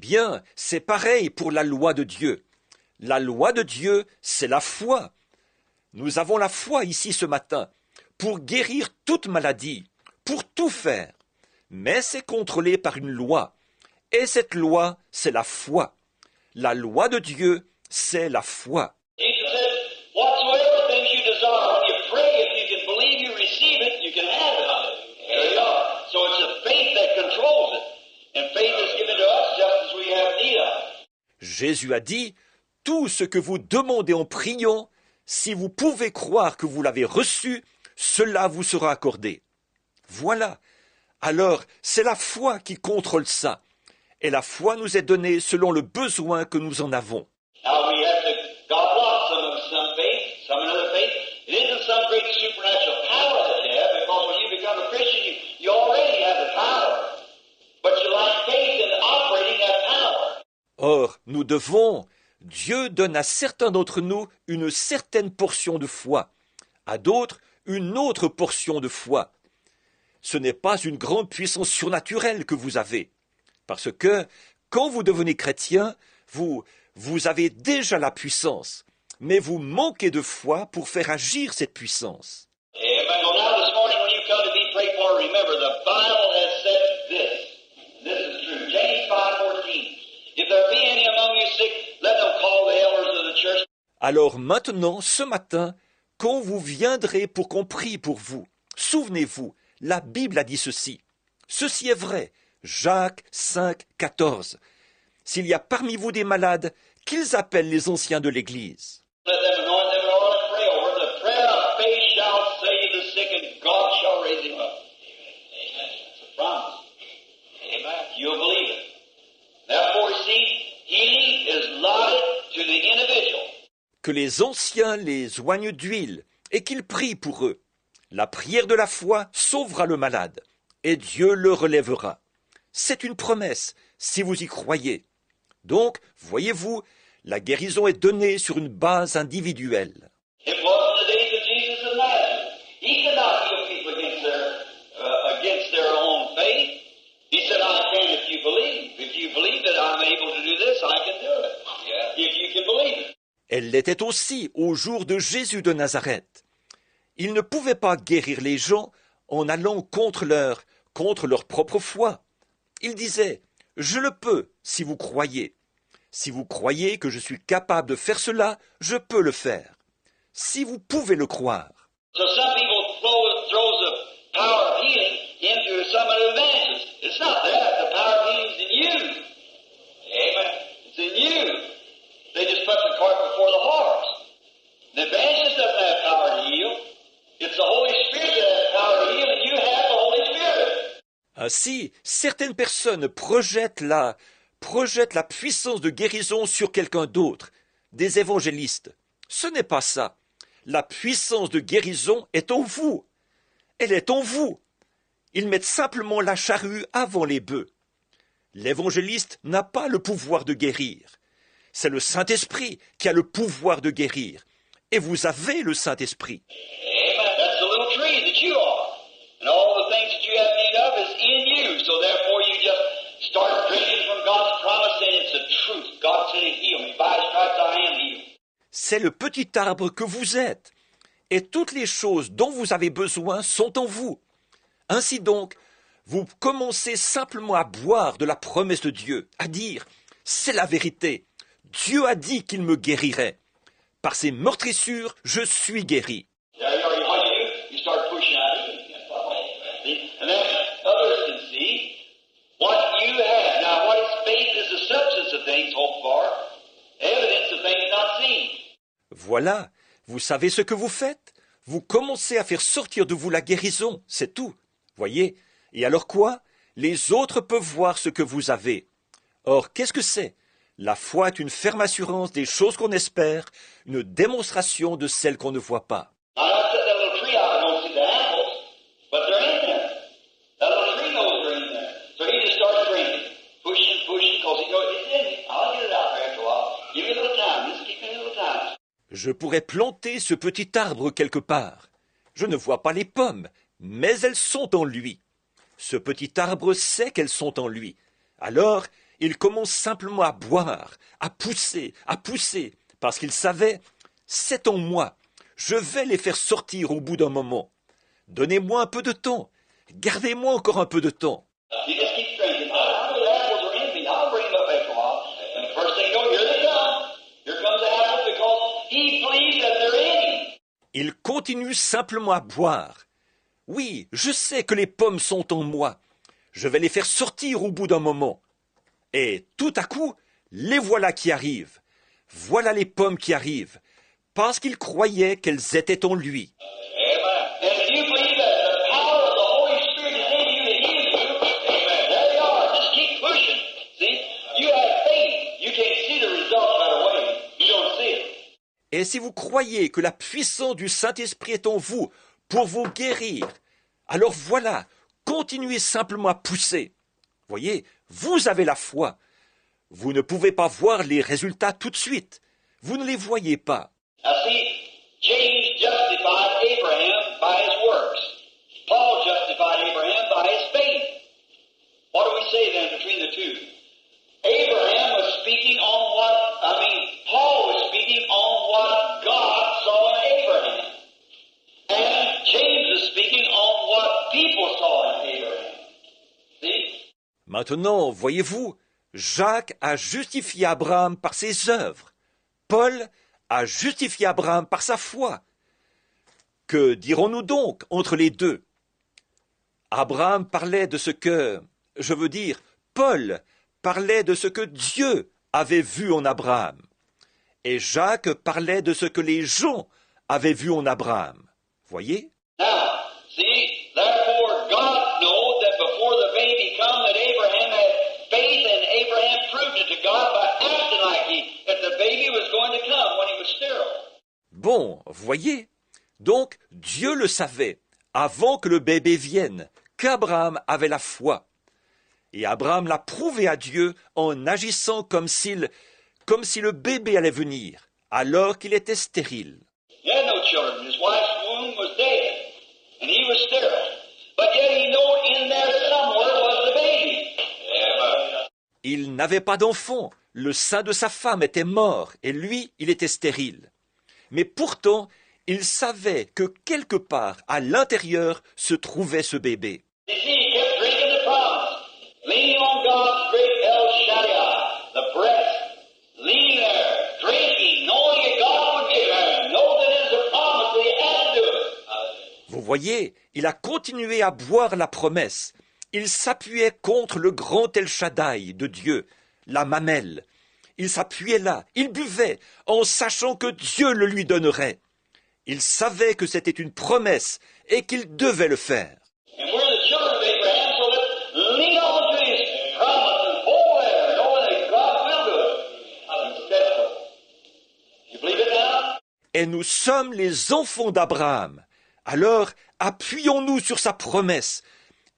bien, c'est pareil pour la loi de Dieu. La loi de Dieu, c'est la foi. Nous avons la foi ici ce matin pour guérir toute maladie, pour tout faire. Mais c'est contrôlé par une loi. Et cette loi, c'est la foi. La loi de Dieu, c'est la foi. Jesus said, whatsoever things you desire, when you pray, if you can believe you receive it, you can have it. There you are. So it's the faith that controls it. And faith is given to us just as we have need of it. Jésus a dit, tout ce que vous demandez en priant, si vous pouvez croire que vous l'avez reçu, cela vous sera accordé. Voilà. Alors, c'est la foi qui contrôle ça. Et la foi nous est donnée selon le besoin que nous en avons. Now we have to, God wants some faith, some another faith. It isn't some great supernatural power that you have, because when you become a Christian, you already have the power. But you lack faith in operating that power. Or, nous devons, Dieu donne à certains d'entre nous une certaine portion de foi, à d'autres une autre portion de foi. Ce n'est pas une grande puissance surnaturelle que vous avez, parce que quand vous devenez chrétien, vous avez déjà la puissance, mais vous manquez de foi pour faire agir cette puissance. Amen. Well, now this morning when you come to be prayed for, remember the Bible has said this. This is true. James 5:14. If there be any among you sick, let them call the elders of the church. Alors maintenant, ce matin, quand vous viendrez pour qu'on prie pour vous, souvenez-vous, la Bible a dit ceci. Ceci est vrai. Jacques 5, 14. S'il y a parmi vous des malades, qu'ils appellent les anciens de l'Église. Let them anoint them in oil and pray over them. The prayer of faith shall save the sick, and God shall raise him up. Amen. It's a promise. Amen. You'll believe it. Therefore, see, healing is allotted to the individual. Que les anciens les oignent d'huile et qu'ils prient pour eux. La prière de la foi sauvera le malade, et Dieu le relèvera. C'est une promesse, si vous y croyez. Donc, voyez-vous, la guérison est donnée sur une base individuelle. It wasn't the days of Jesus of Nazareth. He could not heal people against their own faith. He said, I can if you believe. If you believe that I'm able to do this, I can do it. Yeah. If you can believe it. Elle l'était aussi au jour de Jésus de Nazareth. Il ne pouvait pas guérir les gens en allant contre leur propre foi. Il disait, je le peux si vous croyez. Si vous croyez que je suis capable de faire cela, je peux le faire. Si vous pouvez le croire. So some people throws the power of healing into some of the evangelists. It's not that. The power of healing is in you. Amen. It's in you. They just put the cart before the horse. The evangelist doesn't have power to heal. It's the Holy Spirit that has power to heal, and you have the Holy Spirit. Ainsi, certaines personnes projettent la puissance de guérison sur quelqu'un d'autre, des évangélistes. Ce n'est pas ça. La puissance de guérison est en vous. Elle est en vous. Ils mettent simplement la charrue avant les bœufs. L'évangéliste n'a pas le pouvoir de guérir. C'est le Saint-Esprit qui a le pouvoir de guérir. Et vous avez le Saint-Esprit. Amen. That's the little tree that you are. And all the things that you have need of is in you. So therefore you just start drinking from God's promise, and it's the truth. God said He healed me. By His stripes I am healed. C'est le petit arbre que vous êtes. Et toutes les choses dont vous avez besoin sont en vous. Ainsi donc, vous commencez simplement à boire de la promesse de Dieu, à dire, c'est la vérité. Dieu a dit qu'il me guérirait. Par ses meurtrissures, je suis guéri. There you are. What you do, you start pushing out of you. And then others can see what you have. Now, what is faith is the substance of things hoped for, evidence of things not seen. Voilà, vous savez ce que vous faites? Vous commencez à faire sortir de vous la guérison, c'est tout. Voyez? Et alors quoi? Les autres peuvent voir ce que vous avez. Or, qu'est-ce que c'est? La foi est une ferme assurance des choses qu'on espère, une démonstration de celles qu'on ne voit pas. Now, I set that little tree out. I don't see the apples, but they're in there. That little tree knows they're in there. So he just starts drinking, pushing, because he knows it's in me. I'll get it out there after a while. Give me a little time. Just give me a little time. Je pourrais planter ce petit arbre quelque part. Je ne vois pas les pommes, mais elles sont en lui. Ce petit arbre sait qu'elles sont en lui. Alors, il commence simplement à boire, à pousser, parce qu'il savait, c'est en moi, je vais les faire sortir au bout d'un moment. Donnez-moi un peu de temps, gardez-moi encore un peu de temps. You just keep drinking. I know the apples are in me. I'll bring them up after a while. And the first thing you know, here they come. Here comes the apples because he believes that they're in him. Il continue simplement à boire. Oui, je sais que les pommes sont en moi. Je vais les faire sortir au bout d'un moment. Et tout à coup, les voilà qui arrivent. Voilà les pommes qui arrivent, parce qu'il croyait qu'elles étaient en lui. Amen. And if you believe that the power of the Holy Spirit is in you to heal you, amen. There you are. Just keep pushing. See? You have faith. You can't see the results right away. You don't see it. Et si vous croyez que la puissance du Saint-Esprit est en vous pour vous guérir, alors voilà, continuez simplement à pousser. Voyez, vous avez la foi. Vous ne pouvez pas voir les résultats tout de suite. Vous ne les voyez pas. Now see, James justified Abraham by his works. Paul justified Abraham by his faith. What do we say then between the two? Abraham was speaking on Paul was speaking on what God saw in Abraham. And James is speaking on what people saw in Abraham. See? Maintenant, voyez-vous, Jacques a justifié Abraham par ses œuvres. Paul a justifié Abraham par sa foi. Que dirons-nous donc entre les deux? Abraham parlait de ce que, Paul parlait de ce que Dieu avait vu en Abraham. Et Jacques parlait de ce que les gens avaient vu en Abraham. Voyez? Now, see, therefore God knowed that before the baby come that Abraham had faith, and Abraham proved it to God by acting like that the baby was going to come when he was sterile. Bon, voyez? Donc, Dieu le savait, avant que le bébé vienne, qu'Abraham avait la foi. Et Abraham l'a prouvé à Dieu en agissant comme si le bébé allait venir, alors qu'il était stérile. He had no children. His wife's womb was dead, and he was sterile. But yet he knew in there somewhere was the baby. Amen. Il n'avait pas d'enfant, le sein de sa femme était mort, et lui, il était stérile. Mais pourtant, il savait que quelque part, à l'intérieur, se trouvait ce bébé. You see, he kept drinking the promise, leaning on God's great El Shaddai, the breast, leaning there, drinking, knowing that God would give him, know that it is a promise that he had to do it. Vous voyez, il a continué à boire la promesse. Il s'appuyait contre le grand El Shaddai de Dieu, la mamelle. Il s'appuyait là, il buvait, en sachant que Dieu le lui donnerait. Il savait que c'était une promesse et qu'il devait le faire. And we're the children of Abraham, so let's lean on to his promise and hold there, knowing that God will do it. Instead of, you believe it now? Et nous sommes les enfants d'Abraham. Alors, appuyons-nous sur sa promesse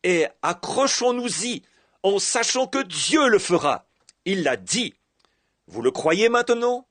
et accrochons-nous-y en sachant que Dieu le fera. Il l'a dit. Vous le croyez maintenant?